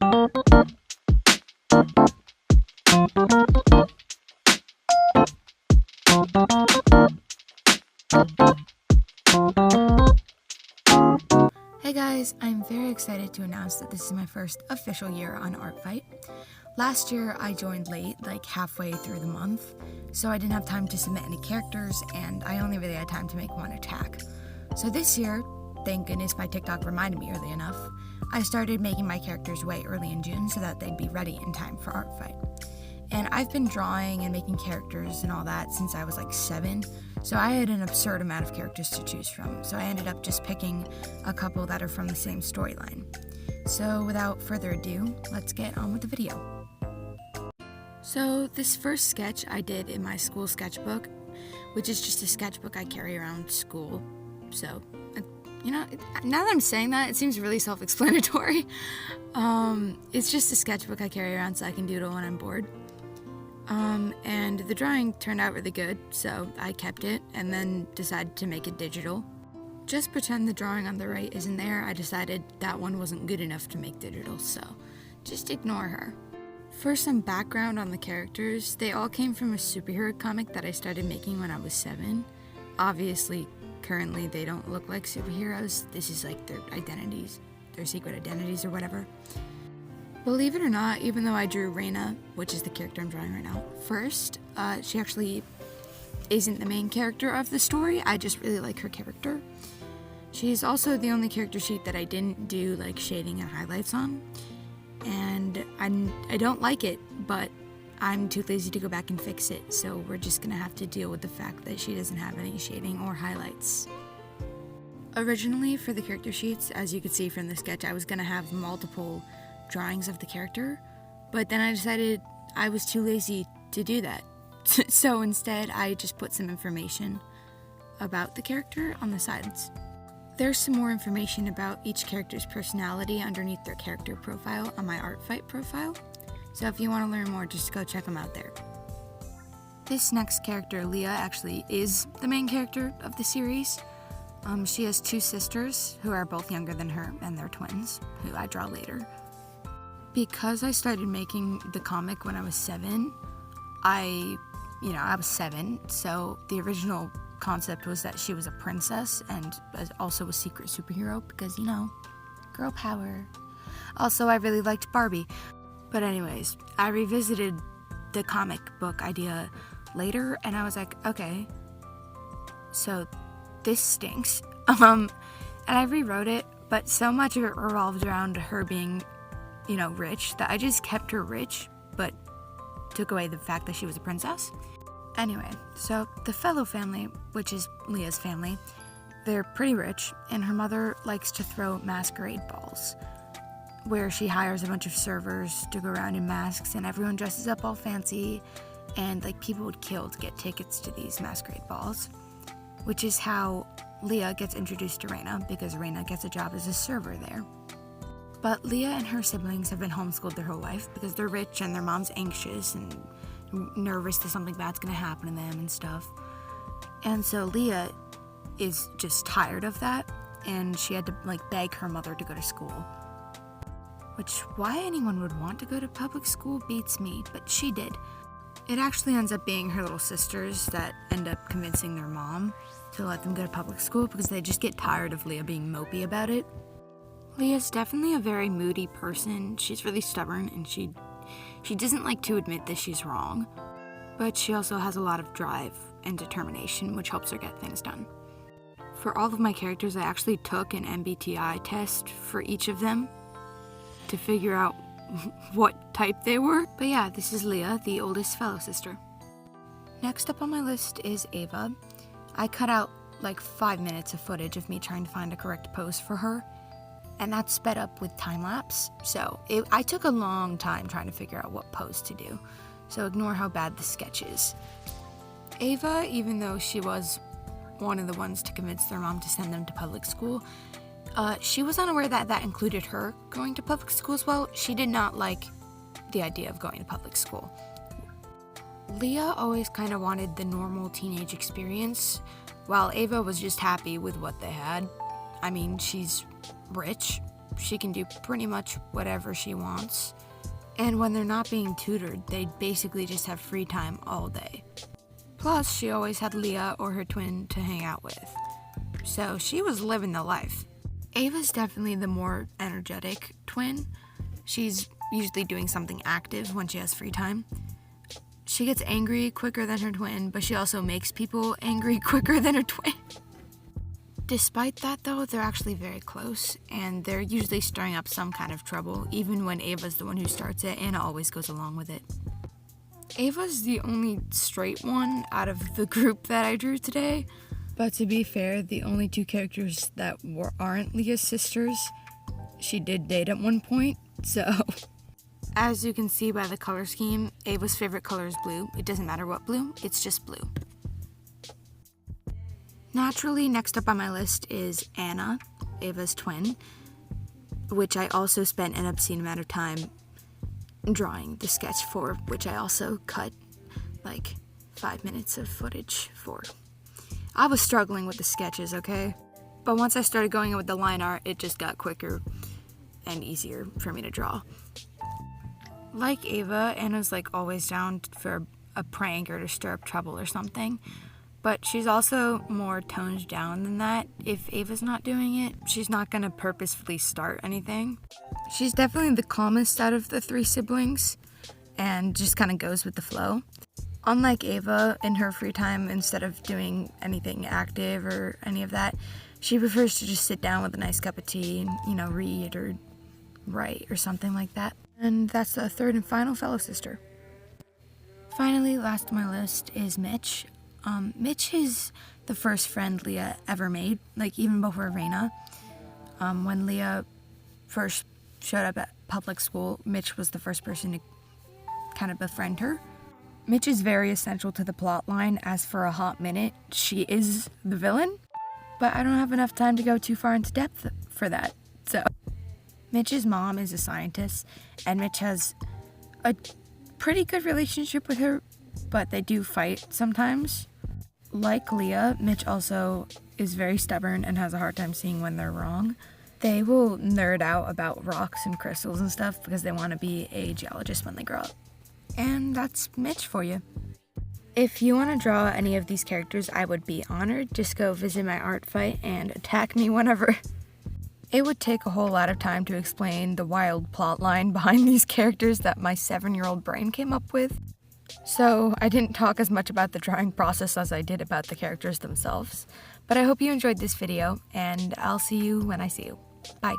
Hey guys, I'm very excited to announce that this is my first official year on ArtFight. Last year I joined late, like halfway through the month, so I didn't have time to submit any characters, and I only really had time to make one attack. So this year, thank goodness my TikTok reminded me early enough, I started making my characters way early in June so that they'd be ready in time for ArtFight. And I've been drawing and making characters and all that since I was like 7, so I had an absurd amount of characters to choose from, so I ended up just picking a couple that are from the same storyline. So without further ado, let's get on with the video. So this first sketch I did in my school sketchbook, which is just a sketchbook I carry around school. So, you know, now that I'm saying that, it seems really self-explanatory. It's just a sketchbook I carry around so I can doodle when I'm bored. And the drawing turned out really good, so I kept it and then decided to make it digital. Just pretend the drawing on the right isn't there. I decided that one wasn't good enough to make digital, so just ignore her. For some background on the characters, they all came from a superhero comic that I started making when I was 7. Obviously, currently they don't look like superheroes. This is like their identities, their secret identities or whatever. Believe it or not, even though I drew Reina, which is the character I'm drawing right now, first, she actually isn't the main character of the story. I just really like her character. She's also the only character sheet that I didn't do like shading and highlights on. And I don't like it, but I'm too lazy to go back and fix it, so we're just gonna have to deal with the fact that she doesn't have any shading or highlights. Originally, for the character sheets, as you could see from the sketch, I was gonna have multiple drawings of the character, but then I decided I was too lazy to do that. So instead, I just put some information about the character on the sides. There's some more information about each character's personality underneath their character profile on my ArtFight profile, so if you want to learn more, just go check them out there. This next character, Leah, actually is the main character of the series. She has 2 sisters who are both younger than her, and they're twins, who I draw later. Because I started making the comic when I was 7, I was 7, so the original concept was that she was a princess and also a secret superhero because, you know, girl power. Also, I really liked Barbie. But anyways, I revisited the comic book idea later and I was like, okay, so this stinks. And I rewrote it, but so much of it revolved around her being, you know, rich that I just kept her rich, but took away the fact that she was a princess. Anyway, so the Fellow family, which is Leah's family, they're pretty rich, and her mother likes to throw masquerade balls, where she hires a bunch of servers to go around in masks, and everyone dresses up all fancy, and like people would kill to get tickets to these masquerade balls, which is how Leah gets introduced to Reina, because Reina gets a job as a server there. But Leah and her siblings have been homeschooled their whole life because they're rich and their mom's anxious and nervous that something bad's gonna happen to them and stuff. And so Leah is just tired of that, and she had to like beg her mother to go to school. Which, why anyone would want to go to public school beats me, but she did. It actually ends up being her little sisters that end up convincing their mom to let them go to public school because they just get tired of Leah being mopey about it. Leah's definitely a very moody person. She's really stubborn, and she doesn't like to admit that she's wrong, but she also has a lot of drive and determination, which helps her get things done. For all of my characters, I actually took an MBTI test for each of them to figure out what type they were. But yeah, this is Leah, the oldest Fellow sister. Next up on my list is Ava. I cut out like 5 minutes of footage of me trying to find a correct pose for her, and that's sped up with time-lapse, so I took a long time trying to figure out what pose to do, so ignore how bad the sketch is. Ava, even though she was one of the ones to convince their mom to send them to public school, she was unaware that that included her going to public school as well. She did not like the idea of going to public school. Leah always kind of wanted the normal teenage experience, while Ava was just happy with what they had. I mean, she's rich, she can do pretty much whatever she wants. And when they're not being tutored, they basically just have free time all day. Plus, she always had Leah or her twin to hang out with. So she was living the life. Ava's definitely the more energetic twin. She's usually doing something active when she has free time. She gets angry quicker than her twin, but she also makes people angry quicker than her twin. Despite that, though, they're actually very close, and they're usually stirring up some kind of trouble, even when Ava's the one who starts it. Anna always goes along with it. Ava's the only straight one out of the group that I drew today, but to be fair, the only two characters that aren't Leah's sisters, she did date at one point, so... As you can see by the color scheme, Ava's favorite color is blue. It doesn't matter what blue, it's just blue. Naturally, next up on my list is Anna, Ava's twin, which I also spent an obscene amount of time drawing the sketch for, which I also cut like 5 minutes of footage for. I was struggling with the sketches, okay? But once I started going in with the line art, it just got quicker and easier for me to draw. Like Ava, Anna's like always down for a prank or to stir up trouble or something, but she's also more toned down than that. If Ava's not doing it, she's not gonna purposefully start anything. She's definitely the calmest out of the three siblings and just kind of goes with the flow. Unlike Ava, in her free time, instead of doing anything active or any of that, she prefers to just sit down with a nice cup of tea and, read or write or something like that. And that's the third and final fellow sister. Finally, last on my list is Mitch. Mitch is the first friend Leah ever made, like even before Raina. When Leah first showed up at public school, Mitch was the first person to kind of befriend her. Mitch is very essential to the plot line, as for a hot minute, she is the villain. But I don't have enough time to go too far into depth for that, so... Mitch's mom is a scientist, and Mitch has a pretty good relationship with her, but they do fight sometimes. Like Leah, Mitch also is very stubborn and has a hard time seeing when they're wrong. They will nerd out about rocks and crystals and stuff because they want to be a geologist when they grow up. And that's Mitch for you. If you want to draw any of these characters, I would be honored. Just go visit my art fight and attack me whenever. It would take a whole lot of time to explain the wild plot line behind these characters that my 7-year-old brain came up with. So I didn't talk as much about the drawing process as I did about the characters themselves. But I hope you enjoyed this video, and I'll see you when I see you. Bye.